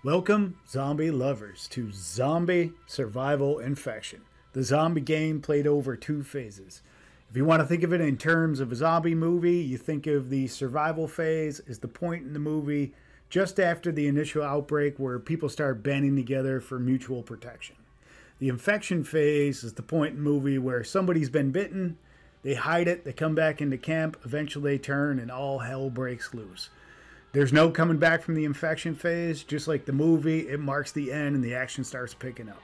Welcome, zombie lovers, to Zombie Survival Infection, the zombie game played over 2 phases. If you want to think of it in terms of a zombie movie, you think of the survival phase as the point in the movie just after the initial outbreak where people start banding together for mutual protection. The infection phase is the point in the movie where somebody's been bitten, they hide it, they come back into camp, eventually they turn, and all hell breaks loose. There's no coming back from the infection phase. Just like the movie, it marks the end and the action starts picking up.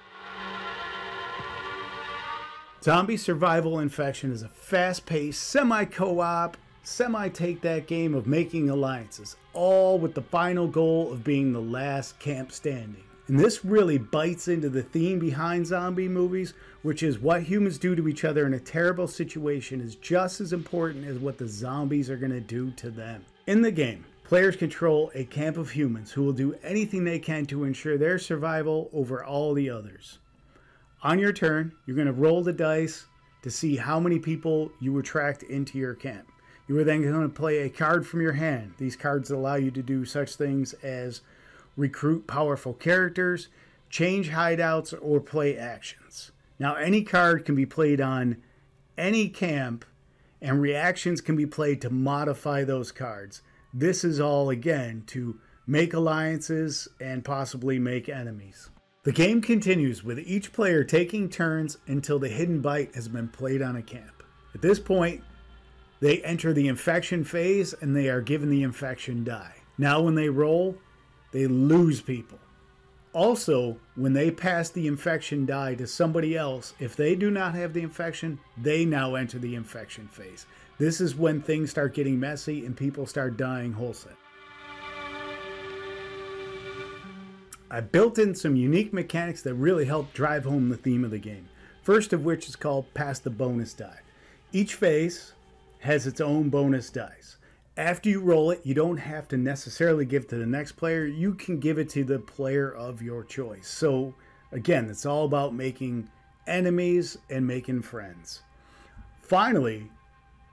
Zombie Survival Infection is a fast-paced, semi-co-op, semi-take-that game of making alliances, all with the final goal of being the last camp standing. And this really bites into the theme behind zombie movies, which is what humans do to each other in a terrible situation is just as important as what the zombies are going to do to them. In the game, players control a camp of humans who will do anything they can to ensure their survival over all the others. On your turn, you're going to roll the dice to see how many people you attract into your camp. You are then going to play a card from your hand. These cards allow you to do such things as recruit powerful characters, change hideouts, or play actions. Now, any card can be played on any camp, and reactions can be played to modify those cards. This is all, again, to make alliances and possibly make enemies. The game continues with each player taking turns until the hidden bite has been played on a camp. At this point, they enter the infection phase and they are given the infection die. Now when they roll, they lose people. Also, when they pass the infection die to somebody else, if they do not have the infection, they now enter the infection phase. This is when things start getting messy and people start dying wholesale. I built in some unique mechanics that really help drive home the theme of the game. First of which is called Pass the Bonus Die. Each phase has its own bonus dice. After you roll it, you don't have to necessarily give it to the next player. You can give it to the player of your choice. So again, it's all about making enemies and making friends. Finally,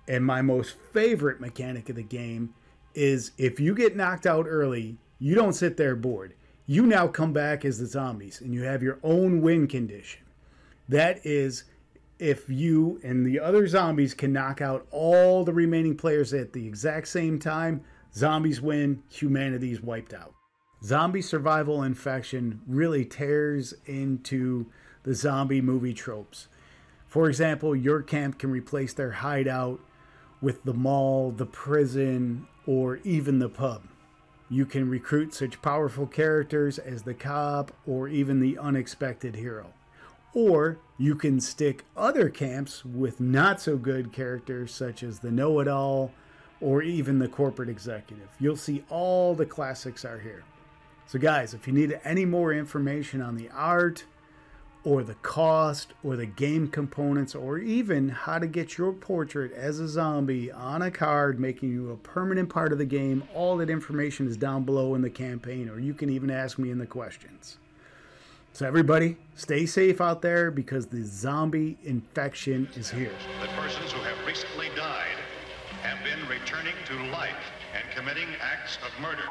and my most favorite mechanic of the game is if you get knocked out early, you don't sit there bored. You now come back as the zombies and you have your own win condition. That is, if you and the other zombies can knock out all the remaining players at the exact same time, zombies win, humanity's wiped out. Zombie Survival Infection really tears into the zombie movie tropes. For example, your camp can replace their hideout with the mall, the prison, or even the pub. You can recruit such powerful characters as the cop or even the unexpected hero. Or you can stick other camps with not so good characters such as the know-it-all or even the corporate executive. You'll see all the classics are here. So guys, if you need any more information on the art or the cost or the game components or even how to get your portrait as a zombie on a card making you a permanent part of the game, all that information is down below in the campaign, or you can even ask me in the questions. So everybody, stay safe out there because the zombie infection is here. The persons who have recently died have been returning to life and committing acts of murder.